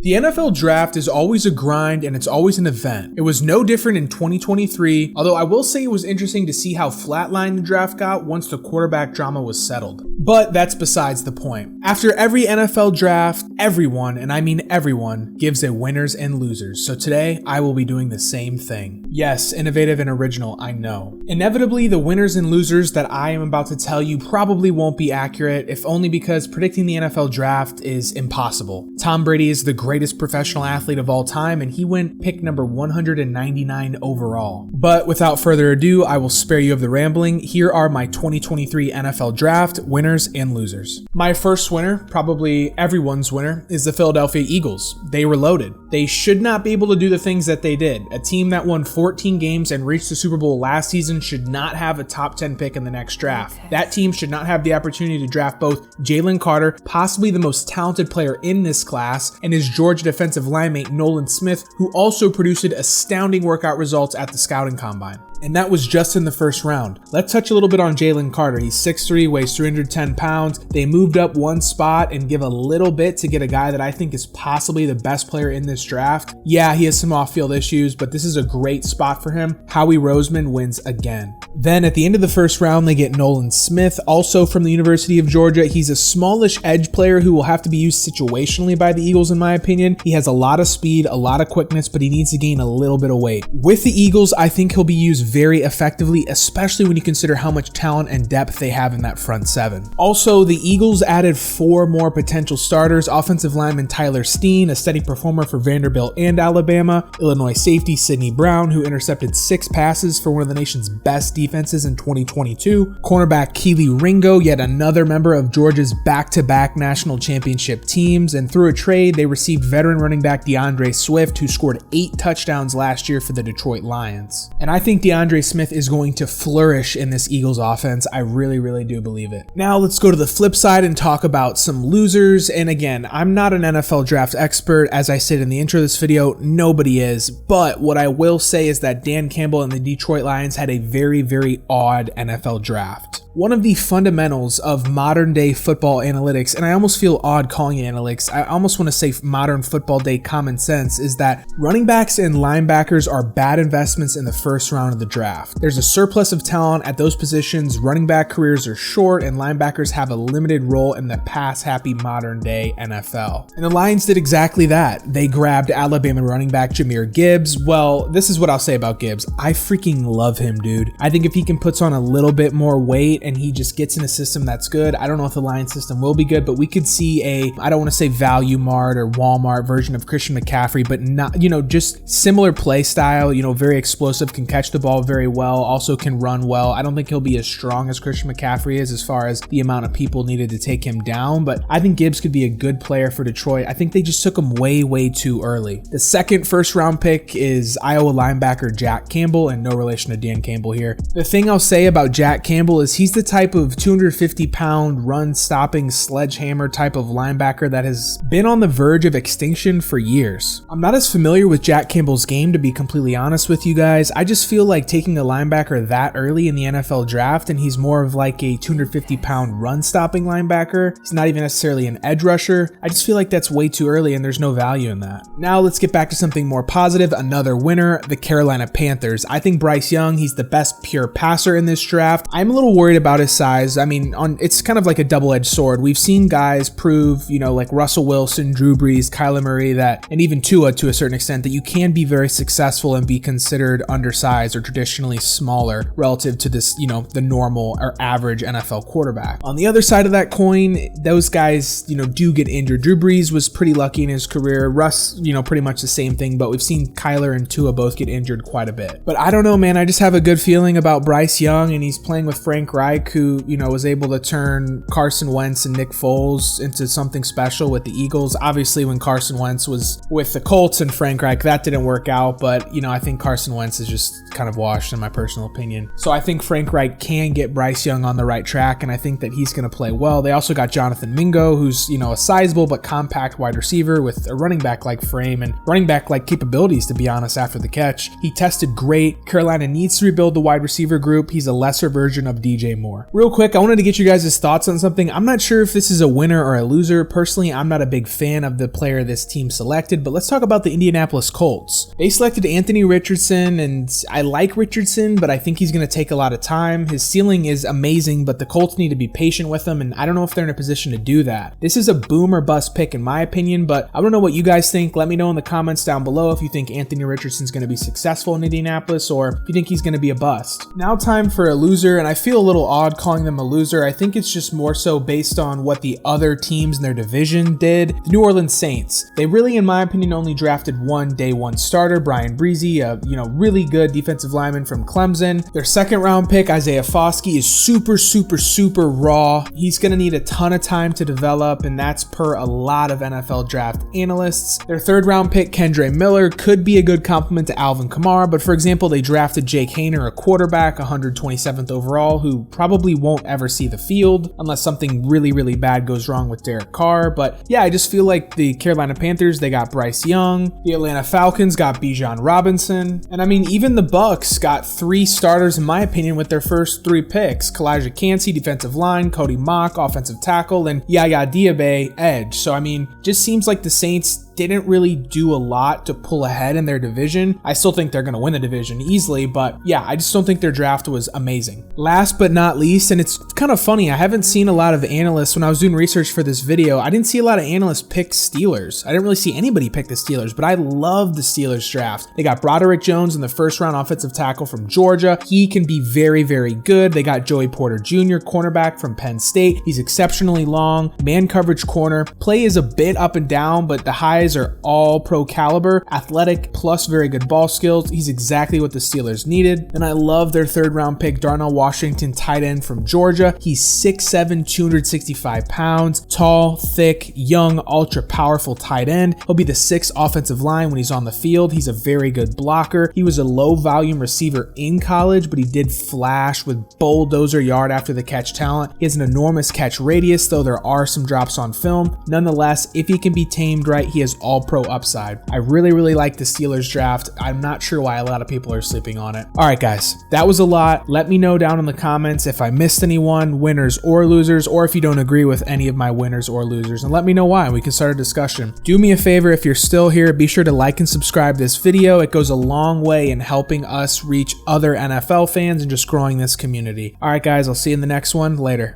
The NFL draft is always a grind and it's always an event. It was no different in 2023, although I will say it was interesting to see how flatlined the draft got once the quarterback drama was settled. But that's besides the point. After every NFL draft, everyone, and I mean everyone, gives a winners and losers. So today, I will be doing the same thing. Yes, innovative and original, I know. Inevitably, the winners and losers that I am about to tell you probably won't be accurate, if only because predicting the NFL draft is impossible. Tom Brady is the greatest professional athlete of all time, and he went pick number 199 overall. But without further ado, I will spare you of the rambling. Here are my 2023 NFL draft winners and losers. My first winner, probably everyone's winner, is the Philadelphia Eagles. They were loaded. They should not be able to do the things that they did. A team that won 14 games and reached the Super Bowl last season should not have a top 10 pick in the next draft. That team should not have the opportunity to draft both Jalen Carter, possibly the most talented player in this class, and his Georgia defensive linemate Nolan Smith, who also produced astounding workout results at the scouting combine. And that was just in the first round. Let's touch a little bit on Jalen Carter. He's 6'3", weighs 310 pounds. They moved up one spot and give a little bit to get a guy that I think is possibly the best player in this draft. Yeah, he has some off-field issues, but this is a great spot for him. Howie Roseman wins again. Then at the end of the first round, they get Nolan Smith, also from the University of Georgia. He's a smallish edge player who will have to be used situationally by the Eagles, in my opinion. He has a lot of speed, a lot of quickness, but he needs to gain a little bit of weight. With the Eagles, I think he'll be used very effectively, especially when you consider how much talent and depth they have in that front seven. Also, the Eagles added 4 more potential starters: offensive lineman Tyler Steen, a steady performer for Vanderbilt and Alabama; Illinois safety Sidney Brown, who intercepted 6 passes for one of the nation's best defenses in 2022; cornerback Keely Ringo, yet another member of Georgia's back-to-back national championship teams; and through a trade, they received veteran running back DeAndre Swift, who scored 8 touchdowns last year for the Detroit Lions. And I think DeAndre Smith is going to flourish in this Eagles offense. I really do believe it. Now let's go to the flip side and talk about some losers. And again, I'm not an NFL draft expert. As I said in the intro of this video, nobody is. But what I will say is that Dan Campbell and the Detroit Lions had a very odd NFL draft. One of the fundamentals of modern day football analytics, and I almost feel odd calling it analytics, I almost want to say modern football day common sense, is that running backs and linebackers are bad investments in the first round of the draft. There's a surplus of talent at those positions. Running back careers are short and linebackers have a limited role in the pass-happy modern day NFL. And the Lions did exactly that. They grabbed Alabama running back Jahmyr Gibbs. Well, this is what I'll say about Gibbs. I freaking love him, dude. I think if he can put on a little bit more weight and he just gets in a system that's good, I don't know if the Lions system will be good, but we could see I don't want to say Value Mart or Walmart version of Christian McCaffrey, but not, just similar play style, very explosive, can catch the ball very well, also can run well. I don't think he'll be as strong as Christian McCaffrey is as far as the amount of people needed to take him down, but I think Gibbs could be a good player for Detroit. I think they just took him way too early. The second first round pick is Iowa linebacker Jack Campbell, and no relation to Dan Campbell here. The thing I'll say about Jack Campbell is he's the type of 250-pound run-stopping sledgehammer type of linebacker that has been on the verge of extinction for years. I'm not as familiar with Jack Campbell's game, to be completely honest with you guys. I just feel like taking a linebacker that early in the NFL draft, and he's more of like a 250-pound run-stopping linebacker. He's not even necessarily an edge rusher. I just feel like that's way too early and there's no value in that. Now let's get back to something more positive. Another winner, the Carolina Panthers. I think Bryce Young, he's the best pure passer in this draft. I'm a little worried about his size. I mean, it's kind of like a double-edged sword. We've seen guys prove, like Russell Wilson, Drew Brees, Kyler Murray, and even Tua to a certain extent, that you can be very successful and be considered undersized or traditionally smaller relative to this, the normal or average NFL quarterback. On the other side of that coin, those guys, do get injured. Drew Brees was pretty lucky in his career. Russ, pretty much the same thing, but we've seen Kyler and Tua both get injured quite a bit. But I don't know, man. I just have a good feeling about Bryce Young, and he's playing with Frank Reich, who, was able to turn Carson Wentz and Nick Foles into something special with the Eagles. Obviously, when Carson Wentz was with the Colts and Frank Reich, that didn't work out, but, I think Carson Wentz is just kind of whitewashed in my personal opinion. So I think Frank Reich can get Bryce Young on the right track, and I think that he's going to play well. They also got Jonathan Mingo, who's, a sizable but compact wide receiver with a running back-like frame and running back-like capabilities, to be honest, after the catch. He tested great. Carolina needs to rebuild the wide receiver group. He's a lesser version of DJ Moore. Real quick, I wanted to get you guys' thoughts on something. I'm not sure if this is a winner or a loser. Personally, I'm not a big fan of the player this team selected, but let's talk about the Indianapolis Colts. They selected Anthony Richardson, and I like Richardson, but I think he's going to take a lot of time. His ceiling is amazing, but the Colts need to be patient with him, and I don't know if they're in a position to do that. This is a boom or bust pick in my opinion, but I don't know what you guys think. Let me know in the comments down below if you think Anthony Richardson's going to be successful in Indianapolis or if you think he's going to be a bust. Now time for a loser, and I feel a little odd calling them a loser. I think it's just more so based on what the other teams in their division did. The New Orleans Saints. They really, in my opinion, only drafted one day one starter, Brian Breezy, a really good defensive lineman from Clemson. Their second round pick, Isaiah Foskey, is super raw. He's going to need a ton of time to develop, and that's per a lot of NFL draft analysts. Their third round pick, Kendre Miller, could be a good complement to Alvin Kamara, but for example, they drafted Jake Haener, a quarterback, 127th overall, who probably won't ever see the field unless something really bad goes wrong with Derek Carr. But yeah, I just feel like the Carolina Panthers, they got Bryce Young. The Atlanta Falcons got Bijan Robinson. And I mean, even the Bucks got 3 starters, in my opinion, with their first 3 picks. Kalijah Kancey, defensive line, Cody Mock, offensive tackle, and Yaya Diaby, edge. So I mean, just seems like the Saints didn't really do a lot to pull ahead in their division. I still think they're going to win the division easily, but yeah, I just don't think their draft was amazing. Last but not least, and it's kind of funny, I haven't seen a lot of analysts, when I was doing research for this video, I didn't see a lot of analysts pick Steelers. I didn't really see anybody pick the Steelers, but I love the Steelers draft. They got Broderick Jones in the first round, offensive tackle from Georgia. He can be very good. They got Joey Porter Jr., cornerback from Penn State. He's exceptionally long, man coverage corner. Play is a bit up and down, but the highs are all pro caliber, athletic plus very good ball skills. He's exactly what the Steelers needed. And I love their third round pick, Darnell Washington, tight end from Georgia. He's 6'7", 265 pounds, tall, thick, young, ultra powerful tight end. He'll be the 6th offensive line when he's on the field. He's a very good blocker. He was a low volume receiver in college, but he did flash with bulldozer yard after the catch talent. He has an enormous catch radius, though there are some drops on film. Nonetheless, if he can be tamed right, he has all pro upside. I really like the Steelers draft. I'm not sure why a lot of people are sleeping on it. All right, guys, that was a lot. Let me know down in the comments if I missed anyone, winners or losers, or if you don't agree with any of my winners or losers, and let me know why. We can start a discussion. Do me a favor, if you're still here, be sure to like and subscribe this video. It goes a long way in helping us reach other NFL fans and just growing this community. All right, guys, I'll see you in the next one. Later.